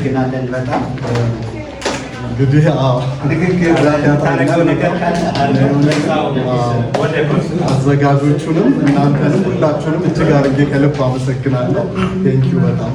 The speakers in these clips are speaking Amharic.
እናመሰግናለን በጣም እንግዲህ ንግግር ታረቀው ነገር አዘጋጆቹንም እናንተንም ሁላችሁንም እጅግ አድርጌ ከልብ አመሰግናለሁ። ቴንኪው በጣም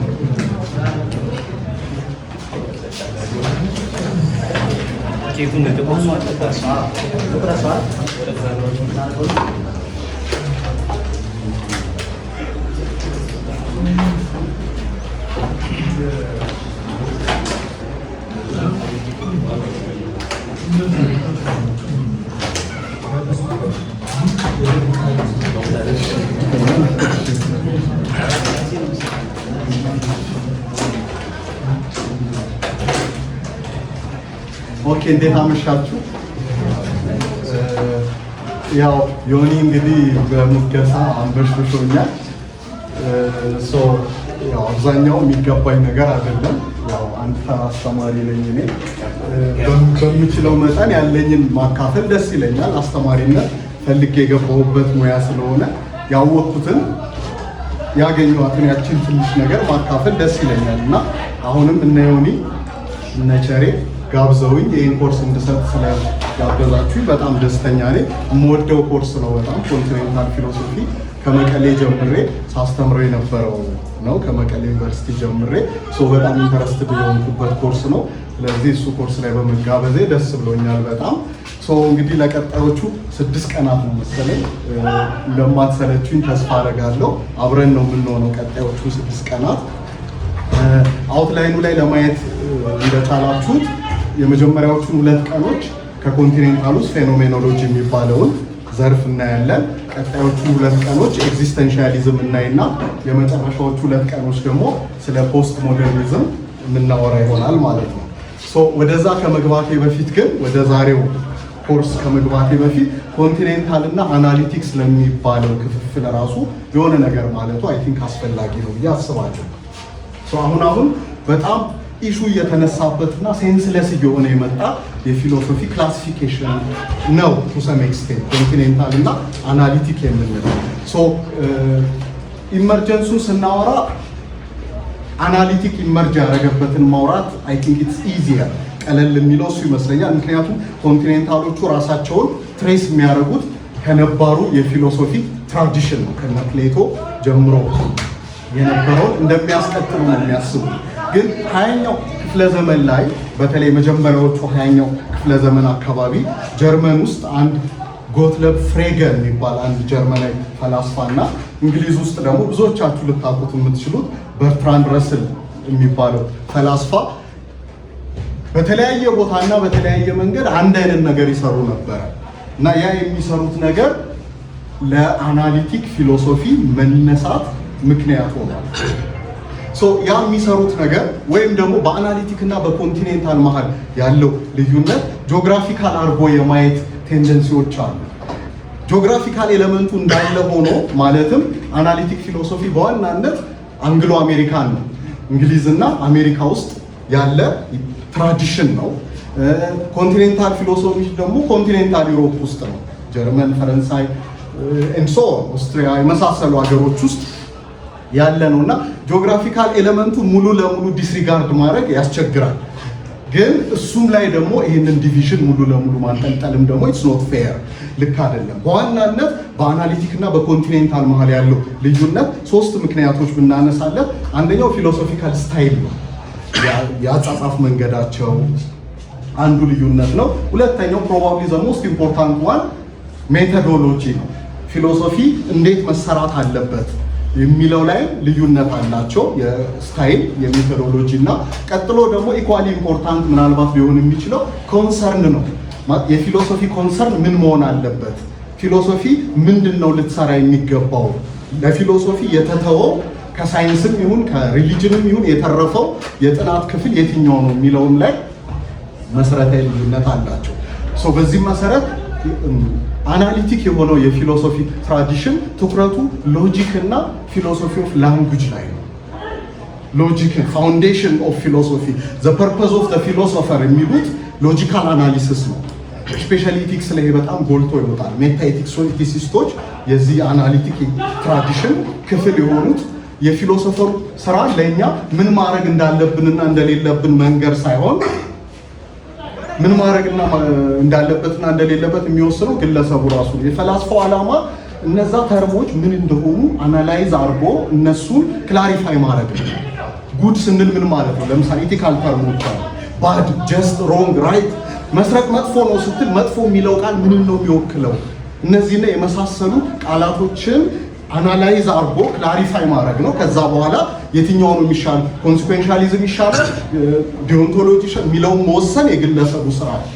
ኦኬ፣ እንዴት አመሻችሁ? ያው ዮኒ እንግዲህ በሙገሳ አንበሽብሾኛል። ያው አብዛኛው የሚገባኝ ነገር አይደለም። ያው አንድ ተራ አስተማሪ ነኝ እኔ። በምችለው መጠን ያለኝን ማካፈል ደስ ይለኛል። አስተማሪነት ፈልጌ የገባሁበት ሙያ ስለሆነ ያወቅኩትን ያገኘኋትን ያችን ትንሽ ነገር ማካፈል ደስ ይለኛል እና አሁንም እነ ዮኒ እነ ቸሬ ጋብዘውኝ ይህን ኮርስ እንድሰጥ ስለጋበዛችሁኝ በጣም ደስተኛ ነኝ። የምወደው ኮርስ ነው በጣም ኮንቲኔንታል ፊሎሶፊ ከመቀሌ ጀምሬ ሳስተምረው የነበረው ነው። ከመቀሌ ዩኒቨርሲቲ ጀምሬ በጣም ኢንተረስትድ የሆንኩበት ኮርስ ነው። ስለዚህ እሱ ኮርስ ላይ በመጋበዜ ደስ ብሎኛል በጣም። እንግዲህ ለቀጣዮቹ 6 ቀናት ነው መሰለኝ እንደማትሰለችኝ ተስፋ አደርጋለሁ። አብረን ነው የምንሆነው ቀጣዮቹ 6 ቀናት። አውትላይኑ ላይ ለማየት እንደቻላችሁት የመጀመሪያዎቹን 2 ቀኖች ከኮንቲኔንታል ውስጥ ፌኖሜኖሎጂ የሚባለውን ዘርፍ እናያለን። ቀጣዮቹ 2 ቀኖች ኤግዚስተንሻሊዝም እናይና የመጨረሻዎቹ 2 ቀኖች ደግሞ ስለ ፖስት ሞደርኒዝም የምናወራ ይሆናል ማለት ነው። ወደዛ ከመግባቴ በፊት ግን ወደ ዛሬው ኮርስ ከመግባቴ በፊት ኮንቲኔንታል እና አናሊቲክስ ለሚባለው ክፍፍል ራሱ የሆነ ነገር ማለቱ አይ ቲንክ አስፈላጊ ነው ብዬ አስባለሁ። አሁን በጣም ኢሹ እየተነሳበትና ሴንስለስ እየሆነ የመጣ የፊሎሶፊ ክላሲፊኬሽን ነው ቱ ሰም ኤክስቴንት ኮንቲኔንታል እና አናሊቲክ የምንለው። ኢመርጀንሱን ስናወራ አናሊቲክ ኢመርጅ ያደረገበትን ማውራት አይ ቲንክ ኢትስ ኢዚየር ቀለል የሚለው እሱ ይመስለኛል። ምክንያቱም ኮንቲኔንታሎቹ ራሳቸውን ትሬስ የሚያደርጉት ከነባሩ የፊሎሶፊ ትራዲሽን ነው። ከነ ፕሌቶ ጀምሮ የነበረውን እንደሚያስቀጥሉ ነው የሚያስቡ። ግን 20ኛው ክፍለ ዘመን ላይ በተለይ መጀመሪያዎቹ 20ኛው ክፍለ ዘመን አካባቢ ጀርመን ውስጥ አንድ ጎትለብ ፍሬገር የሚባል አንድ ጀርመናዊ ፈላስፋ እና እንግሊዝ ውስጥ ደግሞ ብዙዎቻችሁ ልታውቁት የምትችሉት በርትራንድ ረስል የሚባለው ፈላስፋ በተለያየ ቦታና በተለያየ መንገድ አንድ አይነት ነገር ይሰሩ ነበረ እና ያ የሚሰሩት ነገር ለአናሊቲክ ፊሎሶፊ መነሳት ምክንያት ሆኗል። ያ የሚሰሩት ነገር ወይም ደግሞ በአናሊቲክ እና በኮንቲኔንታል መሀል ያለው ልዩነት ጂኦግራፊካል አድርጎ የማየት ቴንደንሲዎች አሉ። ጂኦግራፊካል ኤሌመንቱ እንዳለ ሆኖ ማለትም አናሊቲክ ፊሎሶፊ በዋናነት አንግሎ አሜሪካን ነው፣ እንግሊዝና አሜሪካ ውስጥ ያለ ትራዲሽን ነው። ኮንቲኔንታል ፊሎሶፊ ደግሞ ኮንቲኔንታል ዩሮፕ ውስጥ ነው፣ ጀርመን፣ ፈረንሳይ፣ እንሶ ኦስትሪያ የመሳሰሉ ሀገሮች ውስጥ ያለ ነው እና ጂኦግራፊካል ኤሌመንቱ ሙሉ ለሙሉ ዲስሪጋርድ ማድረግ ያስቸግራል። ግን እሱም ላይ ደግሞ ይህንን ዲቪዥን ሙሉ ለሙሉ ማንጠልጠልም ደግሞ ኢትስ ኖት ፌር፣ ልክ አይደለም። በዋናነት በአናሊቲክ እና በኮንቲኔንታል መሀል ያለው ልዩነት 3 ምክንያቶች ብናነሳለት፣ አንደኛው ፊሎሶፊካል ስታይል ነው፣ የአጻጻፍ መንገዳቸው አንዱ ልዩነት ነው። ሁለተኛው ፕሮባብሊ ዘ ሞስት ኢምፖርታንት ዋን ሜቶዶሎጂ ነው። ፊሎሶፊ እንዴት መሰራት አለበት የሚለው ላይ ልዩነት አላቸው፣ የስታይል የሜቶዶሎጂ እና ቀጥሎ ደግሞ ኢኳሊ ኢምፖርታንት ምናልባት ሊሆን የሚችለው ኮንሰርን ነው። የፊሎሶፊ ኮንሰርን ምን መሆን አለበት፣ ፊሎሶፊ ምንድን ነው ልትሰራ የሚገባው፣ ለፊሎሶፊ የተተወው ከሳይንስም ይሁን ከሪሊጅንም ይሁን የተረፈው የጥናት ክፍል የትኛው ነው የሚለውን ላይ መሰረታዊ ልዩነት አላቸው። በዚህ መሰረት አናሊቲክ የሆነው የፊሎሶፊ ትራዲሽን ትኩረቱ ሎጂክ እና ፊሎሶፊ ኦፍ ላንጉጅ ላይ ነው። ሎጂክ ፋውንዴሽን ኦፍ ፊሎሶፊ ዘ ፐርፐዝ ኦፍ ዘ ፊሎሶፈር የሚሉት ሎጂካል አናሊሲስ ነው። ስፔሻሊ ኢቲክስ ላይ በጣም ጎልቶ ይወጣል። ሜታ ኢቲክሶች የዚህ አናሊቲክ ትራዲሽን ክፍል የሆኑት የፊሎሶፈሩ ስራ ለኛ ምን ማድረግ እንዳለብንና እንደሌለብን መንገር ሳይሆን ምን ማድረግና እንዳለበትና እንደሌለበት የሚወስነው ግለሰቡ ራሱ ነው። የፈላስፋው ዓላማ እነዛ ተርሞች ምን እንደሆኑ አናላይዝ አድርጎ እነሱን ክላሪፋይ ማድረግ ነው። ጉድ ስንል ምን ማለት ነው? ለምሳሌ ኢቲካል ተርሞች አሉ። ባድ፣ ጀስት፣ ሮንግ፣ ራይት። መስረቅ መጥፎ ነው ስትል መጥፎ የሚለው ቃል ምንን ነው የሚወክለው? እነዚህና የመሳሰሉ ቃላቶችን አናላይዝ አድርጎ ክላሪፋይ ማድረግ ነው። ከዛ በኋላ የትኛው ነው የሚሻል፣ ኮንሲኩዌንሻሊዝም ይሻላል፣ ዲዮንቶሎጂ የሚለውን መወሰን የግለሰቡ ስራ ነው።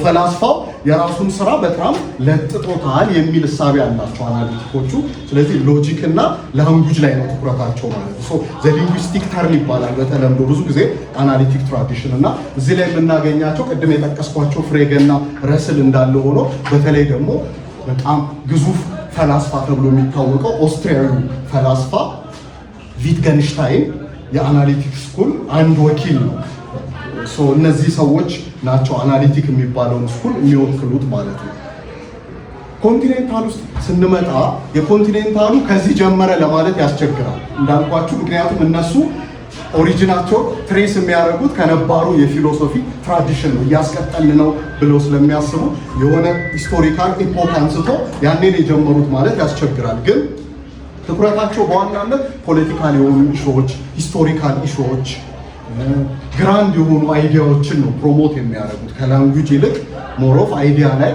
ፈላስፋው የራሱን ስራ በጣም ለጥጦታል የሚል እሳቤ ያላቸው አናሊቲኮቹ። ስለዚህ ሎጂክ እና ላንጉጅ ላይ ነው ትኩረታቸው ማለት ነው። ዘ ሊንጉስቲክ ተርም ይባላል በተለምዶ ብዙ ጊዜ አናሊቲክ ትራዲሽን። እና እዚህ ላይ የምናገኛቸው ቅድም የጠቀስኳቸው ፍሬገ እና ረስል እንዳለ ሆኖ በተለይ ደግሞ በጣም ግዙፍ ፈላስፋ ተብሎ የሚታወቀው ኦስትሪያዊ ፈላስፋ ቪትገንሽታይን የአናሊቲክ ስኩል አንድ ወኪል ነው። እነዚህ ሰዎች ናቸው አናሊቲክ የሚባለውን ስኩል የሚወክሉት ማለት ነው። ኮንቲኔንታል ውስጥ ስንመጣ የኮንቲኔንታሉ ከዚህ ጀመረ ለማለት ያስቸግራል እንዳልኳችሁ። ምክንያቱም እነሱ ኦሪጂናቸው ትሬስ የሚያደርጉት ከነባሩ የፊሎሶፊ ትራዲሽን ነው፣ እያስቀጠልን ነው ብለው ስለሚያስቡ የሆነ ሂስቶሪካል ኢፖክ አንስቶ ያኔን የጀመሩት ማለት ያስቸግራል። ግን ትኩረታቸው በዋናነት ፖለቲካል የሆኑ ኢሹዎች፣ ሂስቶሪካል ኢሹዎች፣ ግራንድ የሆኑ አይዲያዎችን ነው ፕሮሞት የሚያደርጉት። ከላንጉጅ ይልቅ ሞሮፍ አይዲያ ላይ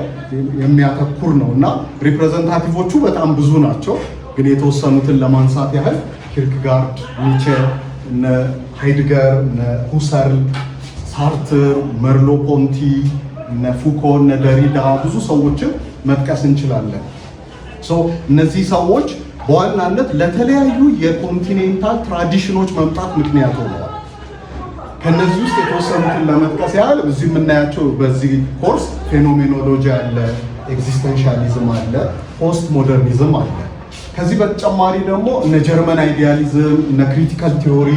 የሚያተኩር ነው እና ሪፕሬዘንታቲቮቹ በጣም ብዙ ናቸው። ግን የተወሰኑትን ለማንሳት ያህል ኪርክጋርድ፣ ኒቼ፣ እነ ሃይድገር፣ እነ ሁሰርል፣ ሳርትር፣ መርሎ ፖንቲ፣ እነ ፉኮ፣ እነ ደሪዳ ብዙ ሰዎችን መጥቀስ እንችላለን። እነዚህ ሰዎች በዋናነት ለተለያዩ የኮንቲኔንታል ትራዲሽኖች መምጣት ምክንያት ሆነዋል። ከነዚህ ውስጥ የተወሰኑትን ለመጥቀስ ያህል እዚህ የምናያቸው በዚህ ኮርስ ፌኖሜኖሎጂ አለ፣ ኤግዚስተንሻሊዝም አለ፣ ፖስት ሞደርኒዝም አለ። ከዚህ በተጨማሪ ደግሞ እነ ጀርመን አይዲያሊዝም፣ እነ ክሪቲካል ቲዮሪ፣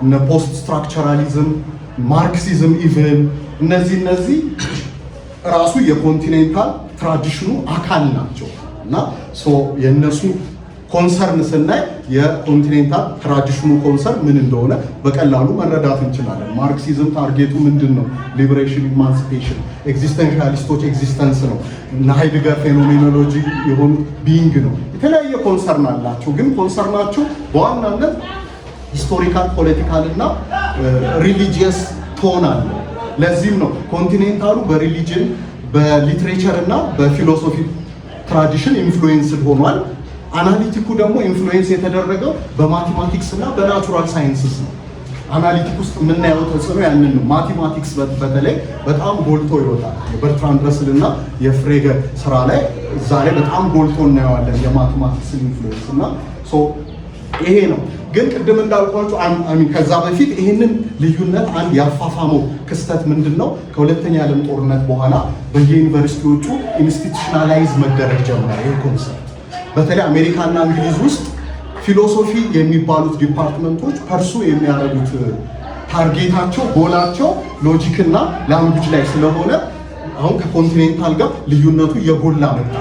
እነ ፖስት ስትራክቸራሊዝም፣ ማርክሲዝም ኢቭን እነዚህ ራሱ የኮንቲኔንታል ትራዲሽኑ አካል ናቸው እና የእነሱ ኮንሰርን ስናይ የኮንቲኔንታል ትራዲሽኑ ኮንሰርን ምን እንደሆነ በቀላሉ መረዳት እንችላለን። ማርክሲዝም ታርጌቱ ምንድን ነው? ሊበሬሽን፣ ኢማንሲፔሽን። ኤግዚስተንሻሊስቶች ኤግዚስተንስ ነው እና ሃይድገር ፌኖሜኖሎጂ የሆኑት ቢይንግ ነው። የተለያየ ኮንሰርን አላቸው፣ ግን ኮንሰርናቸው በዋናነት ሂስቶሪካል፣ ፖለቲካል እና ሪሊጂየስ ቶን አለው። ለዚህም ነው ኮንቲኔንታሉ በሪሊጅን በሊትሬቸር እና በፊሎሶፊ ትራዲሽን ኢንፍሉዌንስድ ሆኗል። አናሊቲኩ ደግሞ ኢንፍሉዌንስ የተደረገው በማቴማቲክስ እና በናቹራል ሳይንስስ ነው። አናሊቲክ ውስጥ የምናየው ተጽዕኖ ያንን ነው። ማቴማቲክስ በተለይ በጣም ጎልቶ ይወጣል። የበርትራንድ ረስል እና የፍሬገ ስራ ላይ እዛ ላይ በጣም ጎልቶ እናየዋለን የማቴማቲክስ ኢንፍሉዌንስ እና ይሄ ነው። ግን ቅድም እንዳልኳችሁ ከዛ በፊት ይህንን ልዩነት አንድ ያፋፋመው ክስተት ምንድን ነው? ከሁለተኛ ዓለም ጦርነት በኋላ በየዩኒቨርሲቲዎቹ ኢንስቲቱሽናላይዝ መደረግ ጀመረ። ይህ ኮንሰፕት በተለይ አሜሪካና እንግሊዝ ውስጥ ፊሎሶፊ የሚባሉት ዲፓርትመንቶች ፐርሱ የሚያደርጉት ታርጌታቸው ጎላቸው ሎጂክና ላንጉጅ ላይ ስለሆነ አሁን ከኮንቲኔንታል ጋር ልዩነቱ የጎላ መጣ።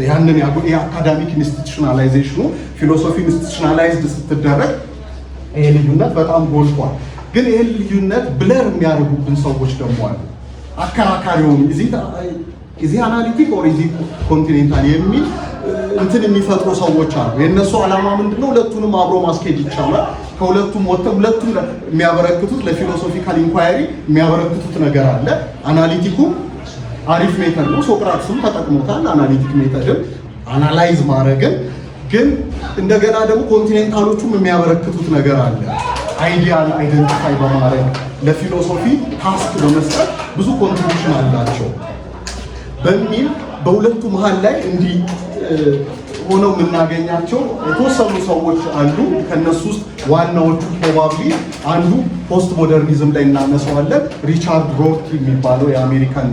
ያንን የአካዳሚክ ኢንስቲቱሽናላይዜሽኑ ፊሎሶፊ ኢንስቲቱሽናላይዝድ ስትደረግ ይሄ ልዩነት በጣም ጎልቷል። ግን ይህን ልዩነት ብለር የሚያደርጉብን ሰዎች ደግሞ አሉ። አከራካሪውን እዚህ አናሊቲክ ኦር እዚህ ኮንቲኔንታል የሚል እንትን የሚፈጥሩ ሰዎች አሉ። የእነሱ ዓላማ ምንድነው? ሁለቱንም አብሮ ማስኬድ ይቻላል። ከሁለቱም ወጥተው ሁለቱም የሚያበረክቱት ለፊሎሶፊካል ኢንኳየሪ የሚያበረክቱት ነገር አለ። አናሊቲኩ አሪፍ ሜተድ ነው፣ ሶቅራጥስም ተጠቅሞታል። አናሊቲክ ሜተድን አናላይዝ ማድረግን ግን እንደገና ደግሞ ኮንቲኔንታሎቹም የሚያበረክቱት ነገር አለ። አይዲያል አይደንቲፋይ በማድረግ ለፊሎሶፊ ታስክ በመስጠት ብዙ ኮንትሪቢሽን አላቸው በሚል በሁለቱ መሀል ላይ እንዲህ ሆነው የምናገኛቸው የተወሰኑ ሰዎች አሉ። ከነሱ ውስጥ ዋናዎቹ ፕሮባብሊ አንዱ ፖስት ሞደርኒዝም ላይ እናነሳዋለን። ሪቻርድ ሮርቲ የሚባለው የአሜሪካን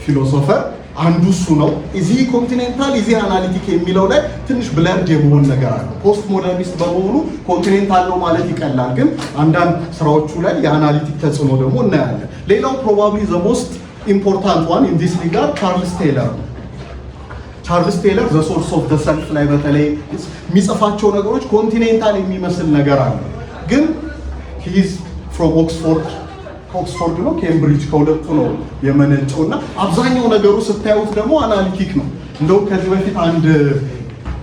ፊሎሶፈር አንዱ እሱ ነው። እዚህ ኮንቲኔንታል እዚህ አናሊቲክ የሚለው ላይ ትንሽ ብለርድ የመሆን ነገር አለ። ፖስት ሞደርኒስት በመሆኑ ኮንቲኔንታል ነው ማለት ይቀላል፣ ግን አንዳንድ ስራዎቹ ላይ የአናሊቲክ ተጽዕኖ ደግሞ እናያለን። ሌላው ፕሮባብሊ ዘ ሞስት ኢምፖርታንት ዋን ኢን ዲስ ሪጋርድ ቻርልስ ቴይለር ነው። ቻርልስ ቴይለር ዘ ሶርስ ኦፍ ዘ ሰልፍ ላይ በተለይ የሚጽፋቸው ነገሮች ኮንቲኔንታል የሚመስል ነገር አለ። ግን ሂዝ ፍሮም ኦክስፎርድ ነው ኬምብሪጅ ከሁለቱ ነው የመነጨው እና አብዛኛው ነገሩ ስታዩት ደግሞ አናሊቲክ ነው። እንደውም ከዚህ በፊት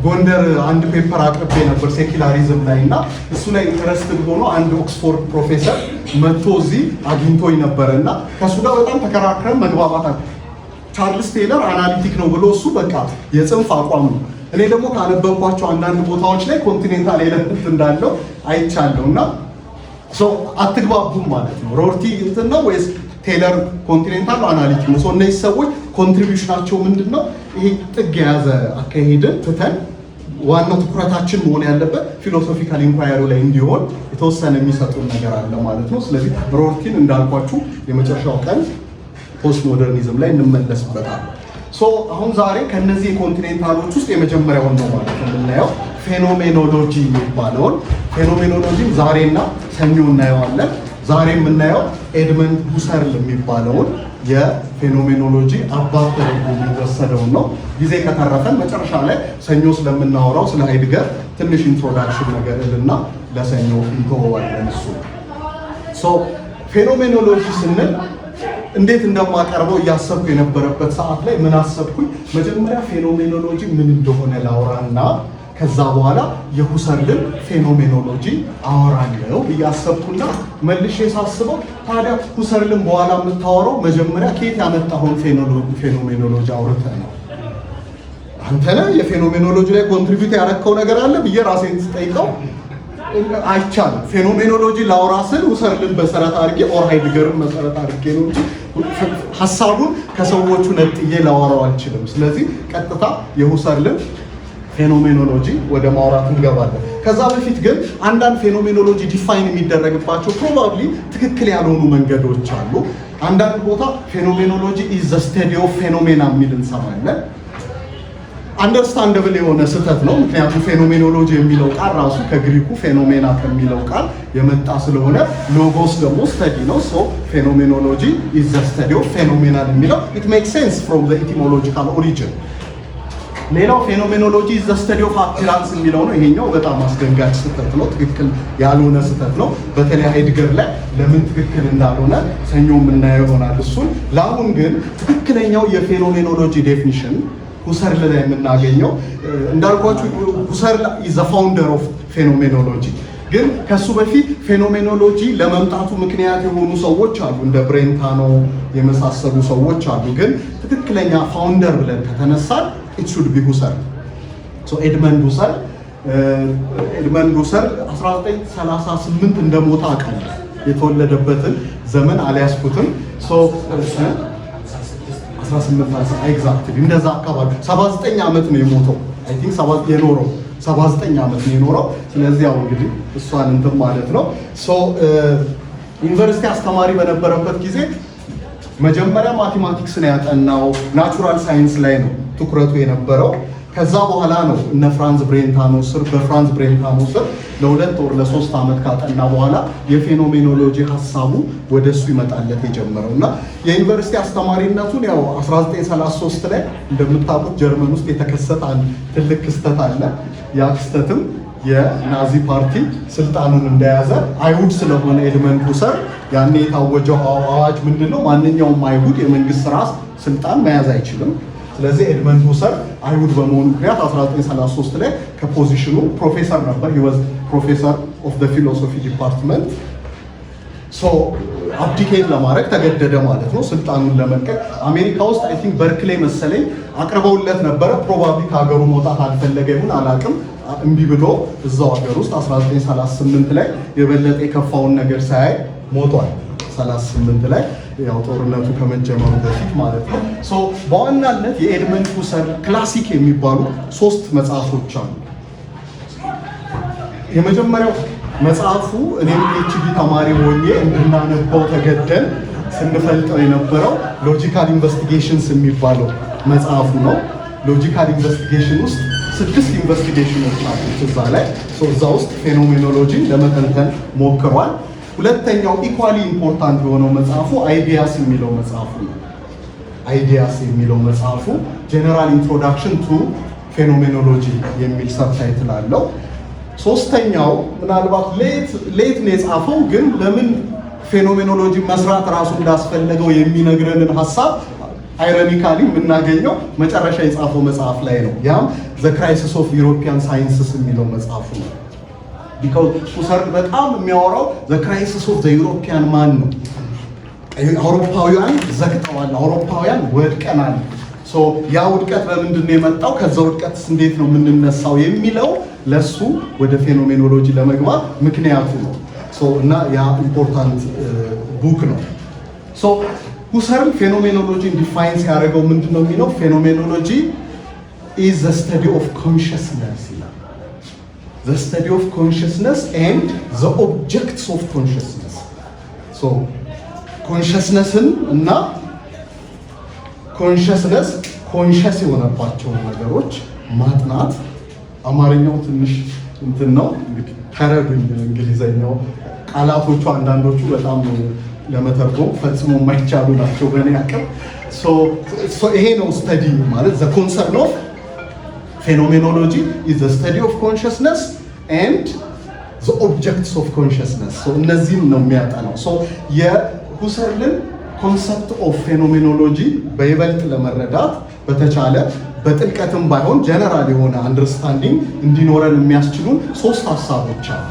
ጎንደር አንድ ፔፐር አቅርቤ ነበር ሴኩላሪዝም ላይ እና እሱ ላይ ኢንተረስትድ ሆኖ አንድ ኦክስፎርድ ፕሮፌሰር መጥቶ እዚህ አግኝቶኝ ነበረ እና ከእሱ ጋር በጣም ተከራክረን መግባባት አለ። ቻርልስ ቴይለር አናሊቲክ ነው ብሎ እሱ በቃ የጽንፍ አቋም ነው። እኔ ደግሞ ካነበብኳቸው አንዳንድ ቦታዎች ላይ ኮንቲኔንታል ኤለመንት እንዳለው አይቻለሁ እና አትግባቡም ማለት ነው። ሮርቲ እንትን ነው ወይስ ቴይለር ኮንቲኔንታል አናሊቲክ ነው? እነዚህ ሰዎች ኮንትሪቢዩሽናቸው ምንድን ነው? ይሄ ጥግ የያዘ አካሄድን ትተን ዋናው ትኩረታችን መሆን ያለበት ፊሎሶፊካል ኢንኳየሪ ላይ እንዲሆን የተወሰነ የሚሰጡን ነገር አለ ማለት ነው። ስለዚህ ሮርቲን እንዳልኳችሁ የመጨረሻው ቀን ፖስት ሞደርኒዝም ላይ እንመለስበታለን። አሁን ዛሬ ከነዚህ የኮንቲኔንታሎች ውስጥ የመጀመሪያውን ነው ማለት ነው የምናየው ፌኖሜኖሎጂ የሚባለውን። ፌኖሜኖሎጂን ዛሬና ሰኞ እናየዋለን። ዛሬ የምናየው ኤድመንድ ሁሰርል የሚባለውን የፌኖሜኖሎጂ አባት ተደርጎ የሚወሰደውን ነው። ጊዜ ከተረፈን መጨረሻ ላይ ሰኞ ስለምናወራው ስለ ሃይድገር ትንሽ ኢንትሮዳክሽን ነገር እልና ለሰኞ እንተወዋለን። እሱ ፌኖሜኖሎጂ ስንል እንዴት እንደማቀርበው እያሰብኩ የነበረበት ሰዓት ላይ ምን አሰብኩኝ? መጀመሪያ ፌኖሜኖሎጂ ምን እንደሆነ ላውራና ከዛ በኋላ የሁሰርልን ፌኖሜኖሎጂ አወራለሁ እያሰብኩና መልሼ ሳስበው ታዲያ ሁሰርልን በኋላ የምታወራው መጀመሪያ ከየት ያመጣኸውን ፌኖሜኖሎጂ አውርተህ ነው? አንተ ነህ የፌኖሜኖሎጂ ላይ ኮንትሪቢዩት ያደረከው ነገር አለ ብዬ ራሴን ስጠይቀው አይቻልም። ፌኖሜኖሎጂ ላውራ ስል ሁሰርልን መሰረት አድርጌ ኦር ሃይድገርን መሰረት አድርጌ ነው እንጂ ሀሳቡን ከሰዎቹ ነጥዬ ላወራው አልችልም። ስለዚህ ቀጥታ የሁሰርልን ፌኖሜኖሎጂ ወደ ማውራት እንገባለን። ከዛ በፊት ግን አንዳንድ ፌኖሜኖሎጂ ዲፋይን የሚደረግባቸው ፕሮባብሊ ትክክል ያልሆኑ መንገዶች አሉ። አንዳንድ ቦታ ፌኖሜኖሎጂ ኢዝ ዘ ስተዲ ኦፍ ፌኖሜና የሚል እንሰማለን። አንደርስታንደብል የሆነ ስህተት ነው። ምክንያቱም ፌኖሜኖሎጂ የሚለው ቃል ራሱ ከግሪኩ ፌኖሜና ከሚለው ቃል የመጣ ስለሆነ ሎጎስ ደግሞ ስተዲ ነው። ፌኖሜኖሎጂ ኢዝ ዘ ስተዲ ኦፍ ፌኖሜናል የሚለው ኢት ሜክስ ሴንስ ፍሮም ዘ ኢቲሞሎጂካል ኦሪጂን። ሌላው ፌኖሜኖሎጂ ኢዝ ዘ ስተዲ ኦፍ አፒራንስ የሚለው ነው። ይሄኛው በጣም አስደንጋጭ ስህተት ነው፣ ትክክል ያልሆነ ስህተት ነው። በተለይ ሃይድገር ላይ ለምን ትክክል እንዳልሆነ ሰኞ የምናየው ይሆናል እሱን። ለአሁን ግን ትክክለኛው የፌኖሜኖሎጂ ዴፊኒሽን ሁሰርል ላይ የምናገኘው እንዳልኳችሁ ሁሰርል ኢዝ ዘ ፋውንደር ኦፍ ፌኖሜኖሎጂ። ግን ከሱ በፊት ፌኖሜኖሎጂ ለመምጣቱ ምክንያት የሆኑ ሰዎች አሉ፣ እንደ ብሬንታኖ የመሳሰሉ ሰዎች አሉ። ግን ትክክለኛ ፋውንደር ብለን ከተነሳን it should be ሁሰርል። ኤድመንድ ሁሰርል 1938 እንደሞተ አውቃለሁ። የተወለደበትን ዘመን አልያዝኩትም። 18 ኤግዛክትሊ እንደዛ አካባቢ 79 ዓመት ነው የሞተው። አይ ቲንክ 79 ዓመት ነው የኖረው። ስለዚህ ያው እንግዲህ እሷን እንትን ማለት ነው። ዩኒቨርሲቲ አስተማሪ በነበረበት ጊዜ መጀመሪያ ማቴማቲክስን ያጠናው፣ ናቹራል ሳይንስ ላይ ነው ትኩረቱ የነበረው። ከዛ በኋላ ነው እነ በፍራንዝ ብሬንታኖ ስር ለ2 ወር ለ3 ዓመት ካጠና በኋላ የፌኖሜኖሎጂ ሀሳቡ ወደሱ ይመጣለት የጀመረው እና የዩኒቨርሲቲ አስተማሪነቱን ያው 1933 ላይ እንደምታውቁት ጀርመን ውስጥ የተከሰተ አንድ ትልቅ ክስተት አለ። ያ ክስተትም የናዚ ፓርቲ ስልጣኑን እንደያዘ አይሁድ ስለሆነ ኤድመንድ ሁሰርል ያኔ የታወጀው አዋጅ ምንድነው? ማንኛውም አይሁድ የመንግስት ስራ ስልጣን መያዝ አይችልም። ስለዚህ ኤድመንድ ሁሰርል አይሁድ በመሆኑ ምክንያት 1933 ላይ ከፖዚሽኑ ፕሮፌሰር ነበር። he was professor of the philosophy department አብዲኬት ለማድረግ ተገደደ ማለት ነው፣ ስልጣኑን ለመልቀቅ። አሜሪካ ውስጥ አይ ቲንክ በርክሌይ መሰለኝ አቅርበውለት ነበረ። ፕሮባብሊ ከሀገሩ መውጣት አልፈለገ ይሁን አላውቅም፣ እምቢ ብሎ እዛው ሀገር ውስጥ 1938 ላይ የበለጠ የከፋውን ነገር ሳያይ ሞቷል። 38 ላይ ያው ጦርነቱ ከመጀመሩ በፊት ማለት ነው። በዋናነት የኤድመንድ ሁሰርል ክላሲክ የሚባሉ 3 መጽሐፎች አሉ። የመጀመሪያው መጽሐፉ እኔም ፒኤችዲ ተማሪ ሆኜ እንድናነበው ተገደን ስንፈልጠው የነበረው ሎጂካል ኢንቨስቲጌሽንስ የሚባለው መጽሐፉ ነው። ሎጂካል ኢንቨስቲጌሽን ውስጥ 6 ኢንቨስቲጌሽኖች ናቸው እዛ ላይ። እዛ ውስጥ ፌኖሜኖሎጂን ለመተንተን አይዲያስ የሚለው መጽሐፉ ጀነራል ኢንትሮዳክሽን ቱ ፌኖሜኖሎጂ የሚል ሰብታይትል አለው። ሶስተኛው ምናልባት ሌት ነው የጻፈው፣ ግን ለምን ፌኖሜኖሎጂ መስራት ራሱ እንዳስፈለገው የሚነግረንን ሀሳብ አይሮኒካሊ የምናገኘው መጨረሻ የጻፈው መጽሐፍ ላይ ነው። ያም ዘ ክራይሲስ ኦፍ ዩሮፒያን ሳይንስስ የሚለው መጽሐፉ ነው። ቢካዝ ሁሰርን በጣም የሚያወራው ዘ ክራይሲስ ኦፍ ዘ ዩሮፒያን ማን ነው። አውሮፓውያን ዘግተዋል፣ አውሮፓውያን ወድቀናል። ያ ውድቀት በምንድን ነው የመጣው? ከዛ ውድቀት እንዴት ነው የምንነሳው የሚለው ለሱ ወደ ፌኖሜኖሎጂ ለመግባት ምክንያቱ ነው። እና ያ ኢምፖርታንት ቡክ ነው። ሁሰርን ፌኖሜኖሎጂን ዲፋይን ሲያደርገው ምንድን ነው የሚለው? ፌኖሜኖሎጂ ኢዝ ዘ ስተዲ ኦፍ ኮንሽስነስ ይላል። ዘ ስተዲ ኦፍ ኮንሽስነስ ኤንድ ዘ ኦብጀክትስ ኦፍ ኮንሽስነስ። ኮንሽስነስን እና ኮንሽስነስ ኮንሽስ የሆነባቸውን ነገሮች ማጥናት። አማርኛው ትንሽ እንትን ነው እንግዲህ ተረዱኝ። እንግሊዘኛው ቃላቶቹ አንዳንዶቹ በጣም ለመተርጎም ፈጽሞ የማይቻሉ ናቸው በእኔ አቅም። ይሄ ነው ስተዲ ማለት ዘ ኮንሰርን ኦፍ ፌኖሜኖሎጂ ኢዝ ዘ ስተዲ ኦፍ ኮንሽስነስ ኤንድ ዘ ኦብጀክትስ ኦፍ ኮንሽስነስ። እነዚህም ነው የሚያጠናው። የሁሰርልን ኮንሰፕት ኦፍ ፌኖሜኖሎጂ በይበልጥ ለመረዳት በተቻለ በጥልቀትም ባይሆን ጀነራል የሆነ አንደርስታንዲንግ እንዲኖረን የሚያስችሉን 3 ሀሳቦች አሉ።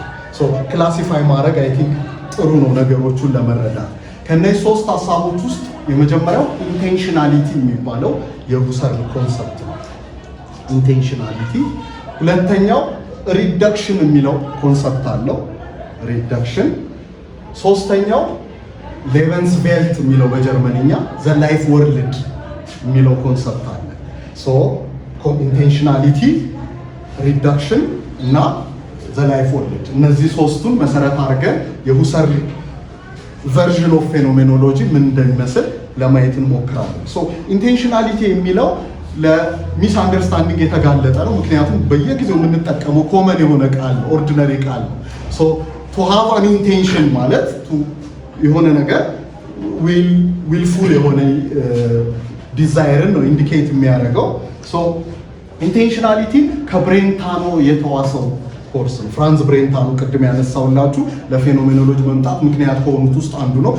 ክላሲፋይ ማድረግ አይ ቲንክ ጥሩ ነው ነገሮቹን ለመረዳት። ከነዚህ 3 ሀሳቦች ውስጥ የመጀመሪያው ኢንቴንሽናሊቲ የሚባለው የሁሰር ኮንሰፕት ነው። ኢንቴንሽናሊቲ። ሁለተኛው ሪዳክሽን የሚለው ኮንሰፕት አለው፣ ሪዳክሽን። ሶስተኛው ሌቨንስ ቬልት የሚለው በጀርመንኛ ዘ ላይፍ ወርልድ የሚለው ኮንሰፕት አለ። ኢንቴንሽናሊቲ፣ ሪዳክሽን እና ዘ ላይፍ ወርልድ፣ እነዚህ 3ቱን መሰረት አድርገን የሁሰር ቨርዥን ኦፍ ፌኖሜኖሎጂ ምን እንደሚመስል ለማየት እንሞክራለን። ኢንቴንሽናሊቲ የሚለው ለሚስ አንደርስታንዲንግ የተጋለጠ ነው። ምክንያቱም በየጊዜው የምንጠቀመው ኮመን የሆነ ቃል ነው፣ ኦርዲነሪ ቃል ነው። ቱ ሃቭ አን ኢንቴንሽን ማለት የሆነ ነገር ዊልፉል የሆነ ዲዛይርን ነው ኢንዲኬት የሚያደርገው። ኢንቴንሽናሊቲ ከብሬንታኖ የተዋሰው ኮርስ ነው። ፍራንዝ ብሬንታኖ ቅድም ያነሳውላችሁ ለፌኖሜኖሎጂ መምጣት ምክንያት ከሆኑት ውስጥ አንዱ ነው።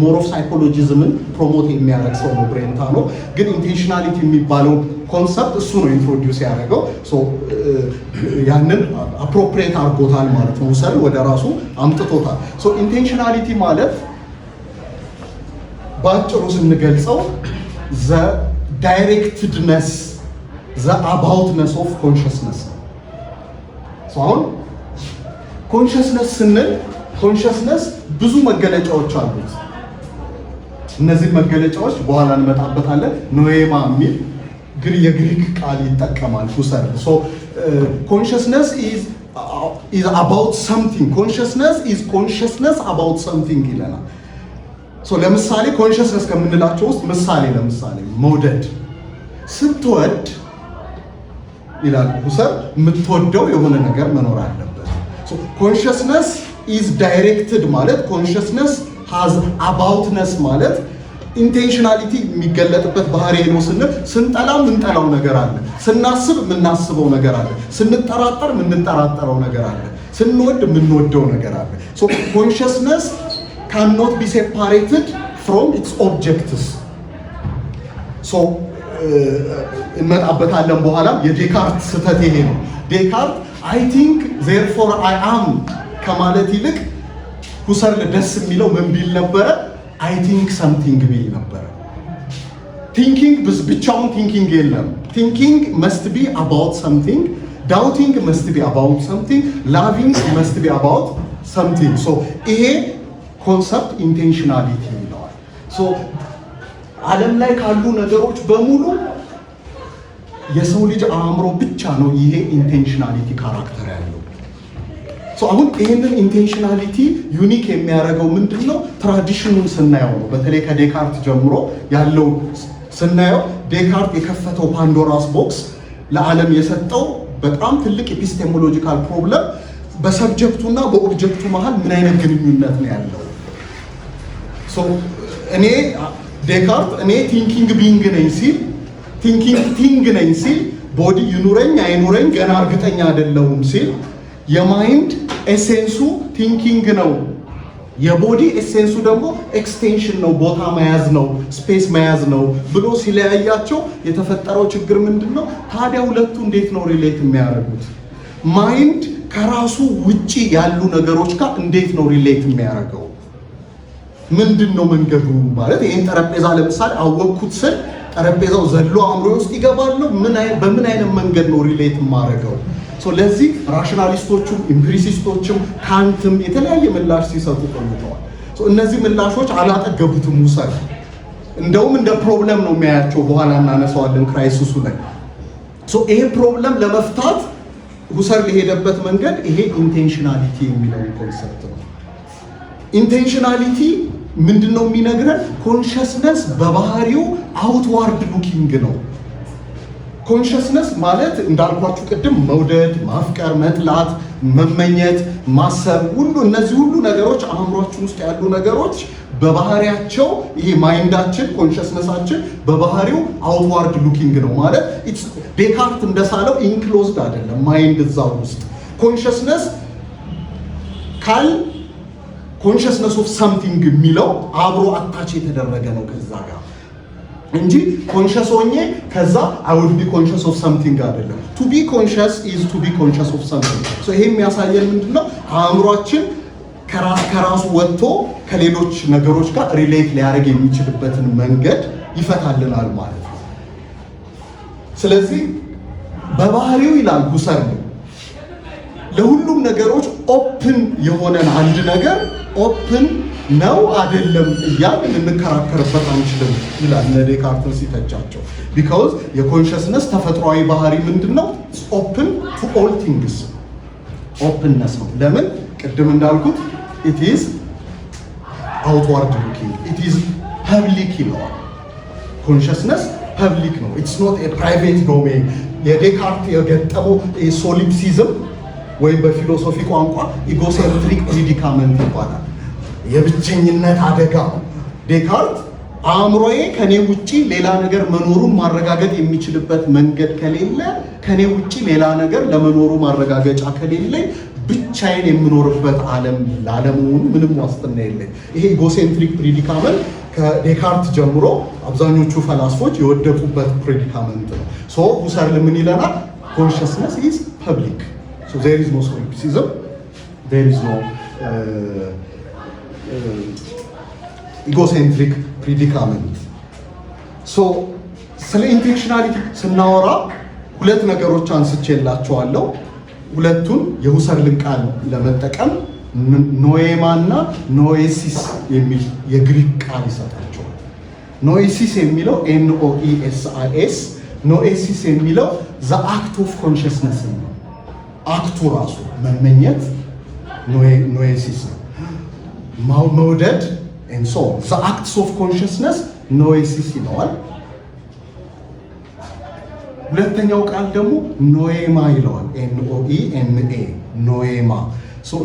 ሞር ኦፍ ሳይኮሎጂዝምን ፕሮሞት የሚያደርግ ሰው ነው ብሬንታኖ። ግን ኢንቴንሽናሊቲ የሚባለው ኮንሰፕት እሱ ነው ኢንትሮዲውስ ያደረገው። ያንን አፕሮፕሪየት አድርጎታል ማለት ነው። ሁሰር ወደ ራሱ አምጥቶታል። ኢንቴንሽናሊቲ ማለት በአጭሩ ስንገልጸው ዘ ዳይሬክትድነስ ዘ አባውትነስ ኦፍ ኮንሽስነስ። አሁን ኮንሽስነስ ስንል ኮንሽስነስ ብዙ መገለጫዎች አሉት። እነዚህ መገለጫዎች በኋላ እንመጣበታለን። ኖኤማ የሚል ግን የግሪክ ቃል ይጠቀማል ሁሰር። ኮንሽስነስ ኢዝ አባውት ሰምቲንግ፣ ኮንሽስነስ ኢዝ ኮንሽስነስ አባውት ሰምቲንግ ይለናል። ለምሳሌ ኮንሽስነስ ከምንላቸው ውስጥ ለምሳሌ መውደድ፣ ስትወድ ይላል ሁሰር የምትወደው የሆነ ነገር መኖር አለበት። ኮንሽስነስ ኢዝ ዳይሬክትድ ማለት ኮንሽስነስ ሃዝ አባውትነስ ማለት ኢንቴንሽናሊቲ የሚገለጥበት ባህሪ ነው ስንል ስንጠላ የምንጠላው ነገር አለ፣ ስናስብ የምናስበው ነገር አለ፣ ስንጠራጠር የምንጠራጠረው ነገር አለ፣ ስንወድ የምንወደው ነገር አለ። ኮንሽስነስ cannot be separated from its objects. እንመጣበታለን በኋላ። የዴካርት ስህተት ይሄ ነው። ዴካርት አይ ቲንክ ዜርፎር አይ አም ከማለት ይልቅ ሁሰር ደስ የሚለው ምን ቢል ነበረ? አይ ቲንክ ሰምቲንግ ቢል ነበረ። ቲንኪንግ ብቻውን ቲንኪንግ የለም። ቲንኪንግ መስት ቢ አባውት ሰምቲንግ፣ ዳውቲንግ መስት ቢ አባውት ሰምቲንግ፣ ላቪንግ መስት ቢ አባውት ሰምቲንግ። ይሄ ኮንሰፕት ኢንቴንሽናሊቲ ይለዋል። ዓለም ላይ ካሉ ነገሮች በሙሉ የሰው ልጅ አእምሮ ብቻ ነው ይሄ ኢንቴንሽናሊቲ ካራክተር ያለው። አሁን ይህንን ኢንቴንሽናሊቲ ዩኒክ የሚያደርገው ምንድን ነው? ትራዲሽኑን ስናየው ነው። በተለይ ከዴካርት ጀምሮ ያለው ስናየው ዴካርት የከፈተው ፓንዶራስ ቦክስ ለዓለም የሰጠው በጣም ትልቅ ኤፒስቴሞሎጂካል ፕሮብለም በሰብጀክቱና በኦብጀክቱ መሃል ምን አይነት ግንኙነት ነው ያለው? እኔ ዴካርት እኔ ቲንኪንግ ቢንግ ነኝ ሲል ቲንግ ነኝ ሲል ቦዲ ይኑረኝ አይኑረኝ ገና እርግጠኛ አይደለሁም ሲል የማይንድ ኤሴንሱ ቲንኪንግ ነው፣ የቦዲ ኤሴንሱ ደግሞ ኤክስቴንሽን ነው፣ ቦታ መያዝ ነው፣ ስፔስ መያዝ ነው ብሎ ሲለያያቸው የተፈጠረው ችግር ምንድን ነው? ታዲያ ሁለቱ እንዴት ነው ሪሌት የሚያደርጉት? ማይንድ ከራሱ ውጪ ያሉ ነገሮች ጋር እንዴት ነው ሪሌት የሚያደርገው? ምንድን ነው መንገዱ? ማለት ይህን ጠረጴዛ ለምሳሌ አወቅኩት ስል ጠረጴዛው ዘሎ አእምሮ ውስጥ ይገባል ነው? በምን አይነት መንገድ ነው ሪሌት የማደርገው? ለዚህ ራሽናሊስቶቹም ኢምፒሪሲስቶችም ካንትም የተለያየ ምላሽ ሲሰጡ ቆይተዋል። እነዚህ ምላሾች አላጠገቡትም ሁሰር። እንደውም እንደ ፕሮብለም ነው የሚያያቸው። በኋላ እናነሳዋለን ክራይሲሱ ላይ። ይሄ ፕሮብለም ለመፍታት ሁሰር ሊሄደበት መንገድ ይሄ ኢንቴንሽናሊቲ የሚለው ኮንሰፕት ነው። ኢንቴንሽናሊቲ ምንድነው የሚነግረን? ኮንሽስነስ በባህሪው አውትዋርድ ሉኪንግ ነው። ኮንሽስነስ ማለት እንዳልኳችሁ ቅድም መውደድ፣ ማፍቀር፣ መጥላት፣ መመኘት፣ ማሰብ ሁሉ እነዚህ ሁሉ ነገሮች አእምሯችን ውስጥ ያሉ ነገሮች በባህሪያቸው ይሄ ማይንዳችን ኮንሽስነሳችን በባህሪው አውትዋርድ ሉኪንግ ነው ማለት ዴካርት እንደሳለው ኢንክሎዝድ አይደለም ማይንድ እዛው ውስጥ ኮንሽስነስ ካል ኮንሽስነስ ኦፍ ሳምቲንግ የሚለው አብሮ አታች የተደረገ ነው ከዛ ጋር እንጂ ኮንሽስ ሆኜ ከዛ አይ ውድ ቢ ኮንሽስ ኦፍ ሳምቲንግ አይደለም። ቱ ቢ ኮንሽስ ኢዝ ቱ ቢ ኮንሽስ ኦፍ ሳምቲንግ። ሶ ይሄ የሚያሳየን ምንድነው? አእምሯችን ከራሱ ወጥቶ ከሌሎች ነገሮች ጋር ሪሌት ሊያደርግ የሚችልበትን መንገድ ይፈታልናል ማለት ነው። ስለዚህ በባህሪው ይላል ሁሰር ለሁሉም ነገሮች ኦፕን የሆነን አንድ ነገር ኦፕን ነው አይደለም እያልን ልንከራከርበት አንችልም ይላል ዴካርት ሲተቻቸው። ቢካዝ የኮንሽስነስ ተፈጥሯዊ ባህሪ ምንድነው? ኦፕን ቱ ኦል ቲንግስ ኦፕንነስ ነው። ለምን? ቅድም እንዳልኩት ኢት ኢዝ አውትዋርድ ሉኪንግ ኢት ኢዝ ፐብሊክ ይለዋል። ኮንሽስነስ ፐብሊክ ነው። ኢትስ ኖት ኤ ፕራይቬት ዶሜን። የዴካርት የገጠመው ሶሊፕሲዝም ወይም በፊሎሶፊ ቋንቋ ኢጎሴንትሪክ ፕሪዲካመንት ይባላል። የብቸኝነት አደጋ። ዴካርት አእምሮዬ ከኔ ውጪ ሌላ ነገር መኖሩን ማረጋገጥ የሚችልበት መንገድ ከሌለ፣ ከኔ ውጪ ሌላ ነገር ለመኖሩ ማረጋገጫ ከሌለ ብቻዬን የምኖርበት ዓለም ላለመሆኑ ምንም ዋስትና የለኝ። ይሄ ኢጎሴንትሪክ ፕሪዲካመንት ከዴካርት ጀምሮ አብዛኞቹ ፈላስፎች የወደቁበት ፕሪዲካመንት ነው። ሶ ሁሰር ምን ይለናል? ኮንሽስነስ ኢዝ ፐብሊክ ሶ ዜር ኢዝ ኖ ሶሊፕሲዝም ዜር ኢዝ ኖ ኢጎሴንትሪክ ፕሪዲካመንት። ሶ ስለ ኢንቴንሽናሊቲ ስናወራ ሁለት ነገሮች አንስቼላችኋለሁ። ሁለቱን የሁሰርልን ቃል ለመጠቀም ኖኤማ እና ኖኤሲስ የሚል የግሪክ ቃል ይሰጣቸዋል። ኖኤሲስ የሚለው NOESIS፣ ኖኤሲስ የሚለው ዘ አክት ኦፍ ኮንሽስነስ ነው። አክቱ ራሱ መመኘት ኖኤሲስ ነው። መውደድ and so on. The acts of consciousness noesis ይለዋል። ሁለተኛው ቃል ደግሞ ኖኤማ ይለዋል። NOEMA ኖኤማ።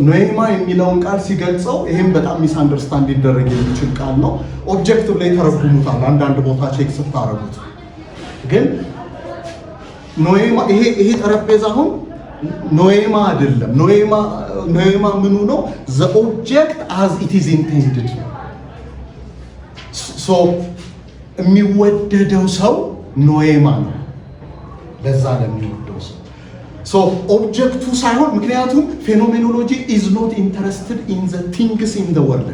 ኖኤማ የሚለውን ቃል ሲገልጸው ይህም በጣም ሚስ አንደርስታንድ ሊደረግ የሚችል ቃል ነው። ኦብጀክቲቭ ላይ ተረጉሙታል አንዳንድ ቦታ ቼክ ስታረጉት። ግን ኖኤማ ይሄ ጠረጴዛ አሁን ኖኤማ አይደለም። ኖኤማ ምኑ ነው? the object as it is intended። ሶ የሚወደደው ሰው ኖኤማ ነው። ለዛ ለሚወደው ሰው ሶ ኦብጀክቱ ሳይሆን፣ ምክንያቱም ፌኖሜኖሎጂ is not interested in the things in the world።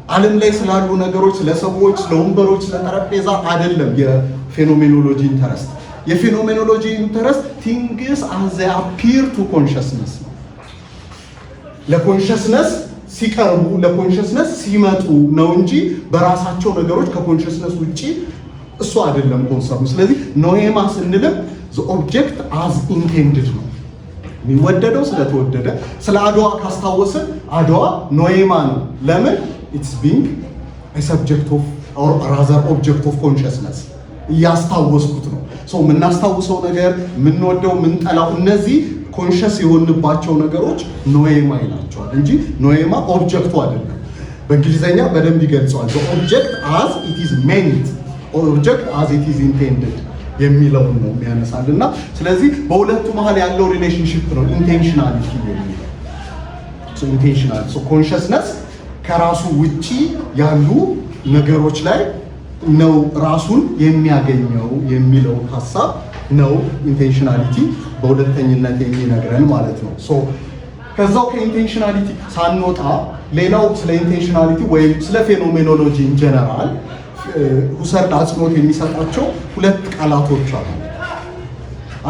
ዓለም ላይ ስላሉ ነገሮች፣ ስለ ሰዎች፣ ስለ ወንበሮች፣ ስለ ጠረጴዛ አይደለም የፌኖሜኖሎጂ ኢንተረስት። የፌኖሜኖሎጂ ኢንተረስት things as they appear to consciousness ነው። ለኮንሽስነስ ሲቀርቡ ለኮንሽስነስ ሲመጡ ነው እንጂ በራሳቸው ነገሮች ከኮንሽስነስ ውጪ እሱ አይደለም ኮንሰፕቱ። ስለዚህ ኖኤማ ስንልም the object as intended ነው። የሚወደደው ስለተወደደ። ስለ አድዋ ካስታወስን አድዋ ኖኤማ ነው። ለምን? it's being a subject of or rather object of consciousness እያስታወስኩት ነው። የምናስታውሰው ነገር፣ የምንወደው፣ የምንጠላው እነዚህ ኮንሽስ የሆንባቸው ነገሮች ኖኤማ ይላቸዋል እንጂ ኖኤማ ኦብጀክቱ አይደለም። በእንግሊዘኛ በደንብ ይገልጸዋል። ኦብጀክት አዝ ኢት ኢዝ ሜንት ኦብጀክት አዝ ኢት ኢዝ ኢንቴንድድ የሚለውን ነው የሚያነሳልና ስለዚህ በሁለቱ መሀል ያለው ሪሌሽንሺፕ ነው ኢንቴንሽናሊቲ የሚለው። ኢንቴንሽናል ኮንሽስነስ ከራሱ ውጪ ያሉ ነገሮች ላይ ነው ራሱን የሚያገኘው የሚለው ሀሳብ ነው ኢንቴንሽናሊቲ በሁለተኝነት የሚነግረን ማለት ነው። ከዛው ከኢንቴንሽናሊቲ ሳንወጣ ሌላው ስለ ኢንቴንሽናሊቲ ወይም ስለ ፌኖሜኖሎጂ ኢን ጀነራል ሁሰርድ አጽንኦት የሚሰጣቸው ሁለት ቃላቶች አሉ።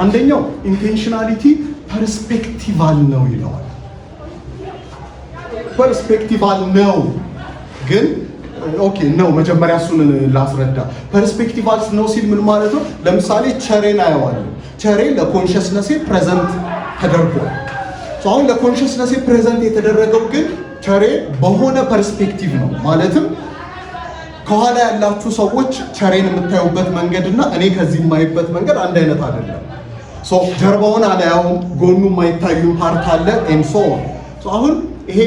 አንደኛው ኢንቴንሽናሊቲ ፐርስፔክቲቫል ነው ይለዋል። ፐርስፔክቲቫል ነው ግን ኦኬ ነው መጀመሪያ እሱን ላስረዳ። ፐርስፔክቲቫል ነው ሲል ምን ማለት ነው? ለምሳሌ ቸሬን አየዋለሁ። ቸሬ ለኮንሽስነሴ ፕሬዘንት ተደርጓል። አሁን ለኮንሽስነሴ ፕሬዘንት የተደረገው ግን ቸሬ በሆነ ፐርስፔክቲቭ ነው። ማለትም ከኋላ ያላችሁ ሰዎች ቸሬን የምታዩበት መንገድ እና እኔ ከዚህ የማይበት መንገድ አንድ አይነት አይደለም። ጀርባውን አላያውም፣ ጎኑ የማይታዩ ፓርት አለ ኤንሶ አሁን ይሄ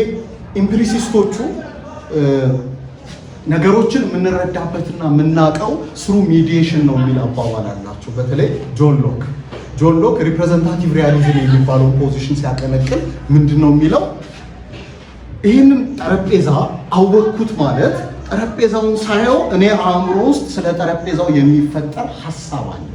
ኢምፕሊሲስቶቹ ነገሮችን የምንረዳበትና የምናውቀው ስሩ ሚዲዬሽን ነው የሚል አባባል አላቸው። በተለይ ጆን ሎክ ሪፕሬዘንታቲቭ ሪያሊዝም የሚባለውን ፖዚሽን ሲያቀነቅን ምንድን ነው የሚለው? ይህንን ጠረጴዛ አወቅኩት ማለት ጠረጴዛውን ሳየው እኔ አእምሮ ውስጥ ስለ ጠረጴዛው የሚፈጠር ሀሳብ አለ።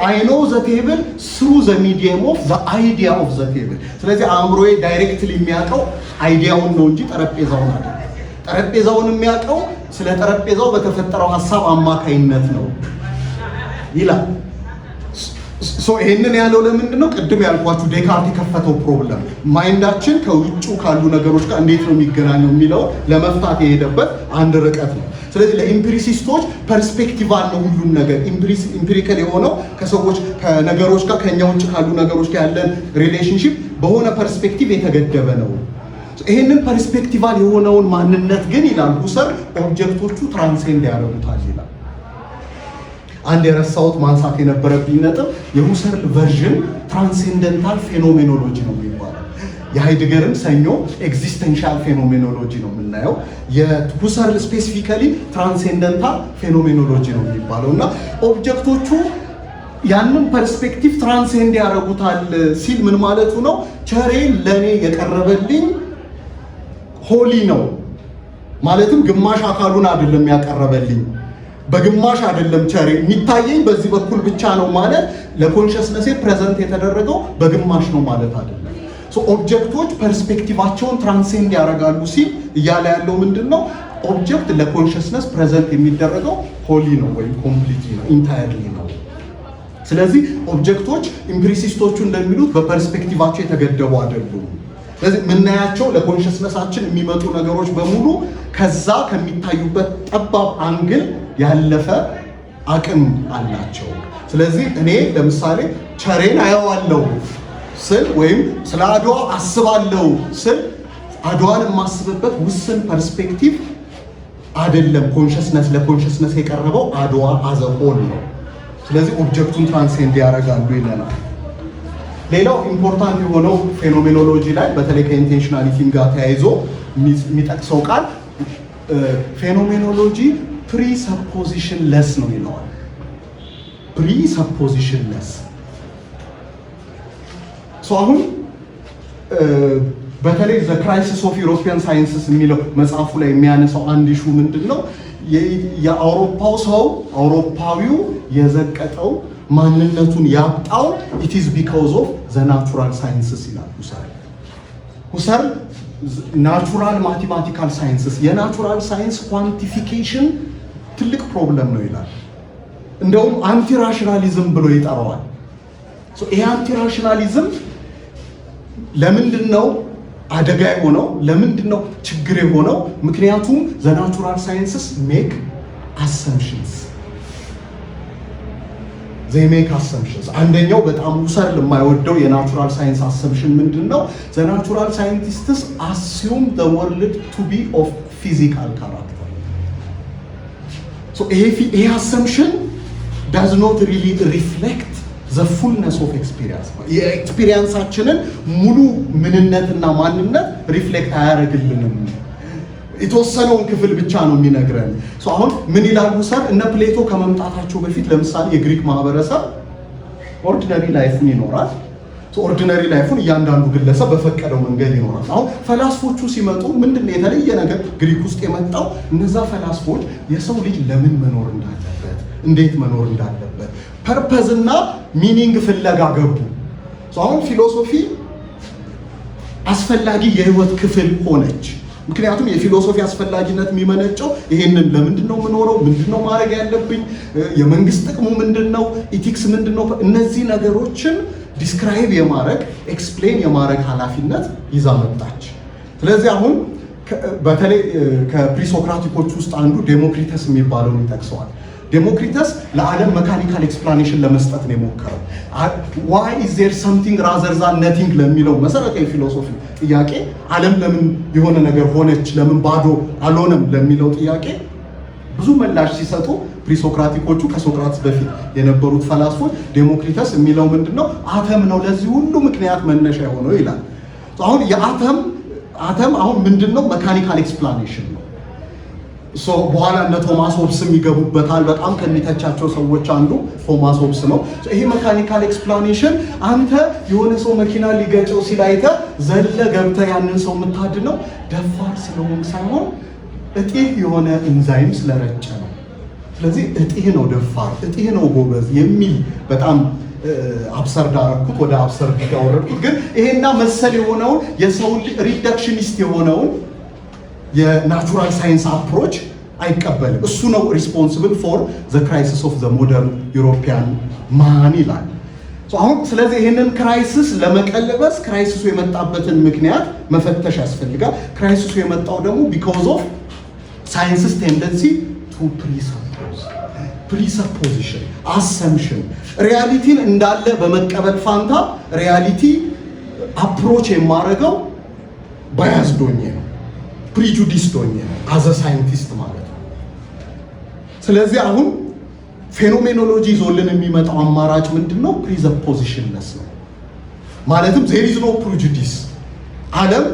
አይ ኖ ዘ ቴብል ስሩ ዘ ሚዲየም ኦፍ ዘ አይዲያ ኦፍ ዘ ቴብል። ስለዚህ አእምሮዬ ዳይሬክትሊ የሚያውቀው አይዲያውን ነው እንጂ ጠረጴዛውን አይደለም። ጠረጴዛውን የሚያውቀው ስለ ጠረጴዛው በተፈጠረው ሀሳብ አማካይነት ነው ይላል። ይህንን ያለው ለምንድን ነው? ቅድም ያልኳችሁ ዴካርት የከፈተው ፕሮብለም ማይንዳችን ከውጭ ካሉ ነገሮች ጋር እንዴት ነው የሚገናኘው የሚለው ለመፍታት የሄደበት አንድ ርቀት ነው። ስለዚህ ለኢምፒሪሲስቶች ፐርስፔክቲቫል ነው ሁሉም ነገር። ኢምፒሪካል የሆነው ከሰዎች ከነገሮች ጋር ከኛ ውጭ ካሉ ነገሮች ጋር ያለን ሪሌሽንሺፕ በሆነ ፐርስፔክቲቭ የተገደበ ነው። ይህንን ፐርስፔክቲቫል የሆነውን ማንነት ግን ይላል ሁሰር ኦብጀክቶቹ ትራንሴንድ ያደርጉታል ይላል። አንድ የረሳሁት ማንሳት የነበረብኝ ነጥብ የሁሰርል ቨርዥን ትራንሴንደንታል ፌኖሜኖሎጂ ነው የሚባለው። የሃይድገርን ሰኞ ኤግዚስተንሻል ፌኖሜኖሎጂ ነው የምናየው። የሁሰርል ስፔሲፊካሊ ትራንሴንደንታል ፌኖሜኖሎጂ ነው የሚባለው እና ኦብጀክቶቹ ያንን ፐርስፔክቲቭ ትራንሴንድ ያደርጉታል ሲል ምን ማለቱ ነው? ቸሬ ለእኔ የቀረበልኝ ሆሊ ነው ማለትም ግማሽ አካሉን አይደለም ያቀረበልኝ፣ በግማሽ አይደለም ቸሬ የሚታየኝ በዚህ በኩል ብቻ ነው ማለት ለኮንሽስነሴ ፕሬዘንት የተደረገው በግማሽ ነው ማለት አይደለም። ኦብጀክቶች ፐርስፔክቲቫቸውን ትራንሴንድ ያደርጋሉ ሲል እያለ ያለው ምንድን ነው? ኦብጀክት ለኮንሽስነስ ፕሬዘንት የሚደረገው ሆሊ ነው ወይም ኮምፕሊትሊ ነው ኢንታየርሊ ነው። ስለዚህ ኦብጀክቶች ኢምፕሪሲስቶቹ እንደሚሉት በፐርስፔክቲቫቸው የተገደቡ አይደሉም። ስለዚህ የምናያቸው ለኮንሽስነሳችን የሚመጡ ነገሮች በሙሉ ከዛ ከሚታዩበት ጠባብ አንግል ያለፈ አቅም አላቸው። ስለዚህ እኔ ለምሳሌ ቸሬን አየዋለሁ ስል ወይም ስለ አድዋ አስባለሁ ስል አድዋን የማስብበት ውስን ፐርስፔክቲቭ አይደለም። ኮንሽስነስ ለኮንሽስነስ የቀረበው አድዋ አዘሆል ነው። ስለዚህ ኦብጀክቱን ትራንሴንድ ያደርጋሉ ይለናል። ሌላው ኢምፖርታንት የሆነው ፌኖሜኖሎጂ ላይ በተለይ ከኢንቴንሽናሊቲም ጋር ተያይዞ የሚጠቅሰው ቃል ፌኖሜኖሎጂ ፕሪሰፖዚሽን ለስ ነው ይለዋል። ፕሪሰፖዚሽን ለስ አሁን በተለይ ዘ ክራይሲስ ኦፍ ዩሮፒያን ሳይንስስ የሚለው መጽሐፉ ላይ የሚያነሳው አንድ ኢሹ ምንድን ነው? የአውሮፓው ሰው አውሮፓዊው የዘቀጠው ማንነቱን ያጣው ኢት ኢዝ ቢኮዝ ኦፍ ዘ ናቹራል ሳይንስስ ይላል ሁሰርል። ናቹራል ማቴማቲካል ሳይንስስ የናቹራል ሳይንስ ኳንቲፊኬሽን ትልቅ ፕሮብለም ነው ይላል። እንደውም አንቲ ራሽናሊዝም ብሎ ይጠራዋል። ይሄ አንቲ ራሽናሊዝም ለምንድን ነው አደጋ የሆነው? ለምንድን ነው ችግር የሆነው? ምክንያቱም ዘ ናቹራል ሳይንስስ ሜክ አሰምፕሽንስ they make assumptions። አንደኛው በጣም ሁሰርል የማይወደው የናቹራል ሳይንስ አሰምፕሽን ምንድን ነው? ዘ ናቹራል ሳይንቲስትስ አሲዩም ዘ ወርልድ ቱ ቢ ኦፍ ፊዚካል ካራክተር። ይሄ አሰምፕሽን ዳዝ ኖት ሪሊ ሪፍሌክት ዘ ፉልነስ ኦፍ ኤክስፒሪየንስ። የኤክስፒሪየንሳችንን ሙሉ ምንነትና ማንነት ሪፍሌክት አያደርግልንም። የተወሰነውን ክፍል ብቻ ነው የሚነግረን። አሁን ምን ይላሉ ሰር እነ ፕሌቶ ከመምጣታቸው በፊት ለምሳሌ የግሪክ ማህበረሰብ ኦርዲነሪ ላይፍን ይኖራል። ኦርዲነሪ ላይፉን እያንዳንዱ ግለሰብ በፈቀደው መንገድ ይኖራል። አሁን ፈላስፎቹ ሲመጡ ምንድነው የተለየ ነገር ግሪክ ውስጥ የመጣው? እነዛ ፈላስፎች የሰው ልጅ ለምን መኖር እንዳለበት፣ እንዴት መኖር እንዳለበት ፐርፐዝ እና ሚኒንግ ፍለጋ ገቡ። አሁን ፊሎሶፊ አስፈላጊ የህይወት ክፍል ሆነች። ምክንያቱም የፊሎሶፊ አስፈላጊነት የሚመነጨው ይሄንን ለምንድነው የምኖረው፣ ምንድነው ማድረግ ያለብኝ፣ የመንግስት ጥቅሙ ምንድነው፣ ኢቲክስ ምንድነው፣ እነዚህ ነገሮችን ዲስክራይብ የማድረግ ኤክስፕሌን የማድረግ ኃላፊነት ይዛ መጣች። ስለዚህ አሁን በተለይ ከፕሪሶክራቲኮች ውስጥ አንዱ ዴሞክሪተስ የሚባለውን ይጠቅሰዋል። ዴሞክሪተስ ለዓለም መካኒካል ኤክስፕላኔሽን ለመስጠት ነው የሞከረው። ዋይ ኢዝ ዜር ሰምቲንግ ራዘር ዛን ነቲንግ ለሚለው መሰረታዊ ፊሎሶፊ ጥያቄ፣ ዓለም ለምን የሆነ ነገር ሆነች፣ ለምን ባዶ አልሆነም ለሚለው ጥያቄ ብዙ ምላሽ ሲሰጡ ፕሪሶክራቲኮቹ ከሶክራትስ በፊት የነበሩት ፈላስፎች ዴሞክሪተስ የሚለው ምንድነው? አተም ነው ለዚህ ሁሉ ምክንያት መነሻ የሆነው ይላል። አሁን የአተም አሁን ምንድነው? መካኒካል ኤክስፕላኔሽን ነው። በኋላ እነ ቶማስ ሆብስም ይገቡበታል። በጣም ከሚተቻቸው ሰዎች አንዱ ቶማስ ሆብስ ነው። ይሄ መካኒካል ኤክስፕላኔሽን አንተ የሆነ ሰው መኪና ሊገጨው ሲል አይተህ ዘለ ገብተህ ያንን ሰው የምታድነው ደፋር ስለሆንክ ሳይሆን እጢህ የሆነ ኢንዛይም ስለረጨ ነው። ስለዚህ እጢህ ነው ደፋር፣ እጢህ ነው ጎበዝ የሚል በጣም አብሰርድ አደረኩት፣ ወደ አብሰርድ ያወረድኩት። ግን ይሄና መሰል የሆነውን የሰው ሪዳክሽኒስት የሆነውን የናቹራል ሳይንስ አፕሮች አይቀበልም። እሱ ነው ሪስፖንሲብል ፎር ዘ ክራይሲስ ኦፍ ዘ ሞደርን ዩሮፒያን ማን ይላል። አሁን ስለዚህ ይህንን ክራይሲስ ለመቀልበስ ክራይሲሱ የመጣበትን ምክንያት መፈተሽ ያስፈልጋል። ክራይሲሱ የመጣው ደግሞ ቢኮዝ ኦፍ ሳይንስስ ቴንደንሲ ቱ ፕሪሰፖዚሽን አሰምሽን፣ ሪያሊቲን እንዳለ በመቀበል ፋንታ ሪያሊቲ አፕሮች የማደርገው ባያዝድ ሆኜ ነው፣ ፕሪጁዲስድ ሆኜ ነው አዘ ሳይንቲስት ማለት ነው። ስለዚህ አሁን ፌኖሜኖሎጂ ይዞልን የሚመጣው አማራጭ ምንድን ነው? ፕሪሰፖዚሽንለስ ነው። ማለትም ዜር ኢዝ ኖ ፕሪጁዲስ። ዓለም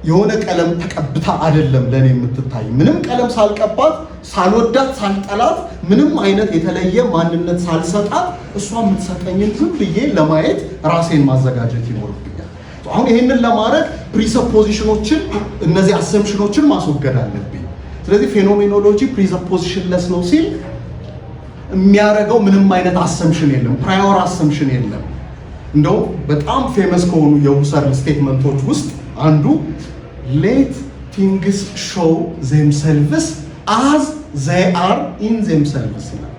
የሆነ ቀለም ተቀብታ አይደለም ለኔ የምትታይ። ምንም ቀለም ሳልቀባት፣ ሳልወዳት፣ ሳልጠላት፣ ምንም አይነት የተለየ ማንነት ሳልሰጣት እሷ የምትሰጠኝን ዝም ብዬ ለማየት ራሴን ማዘጋጀት ይኖርብኛል። አሁን ይሄንን ለማድረግ ፕሪሰፖዚሽኖችን፣ እነዚህ አሰምሽኖችን ማስወገድ አለብኝ። ስለዚህ ፌኖሜኖሎጂ ፕሪሰፖዚሽንለስ ነው ሲል የሚያደርገው ምንም አይነት አሰምሽን የለም፣ ፕራዮር አሰምሽን የለም። እንደው በጣም ፌመስ ከሆኑ የሁሰር ስቴትመንቶች ውስጥ አንዱ ሌት ቲንግስ ሾው ዜምሰልቭስ አዝ ዘይ አር ኢን ዜምሰልቭስ ይላል።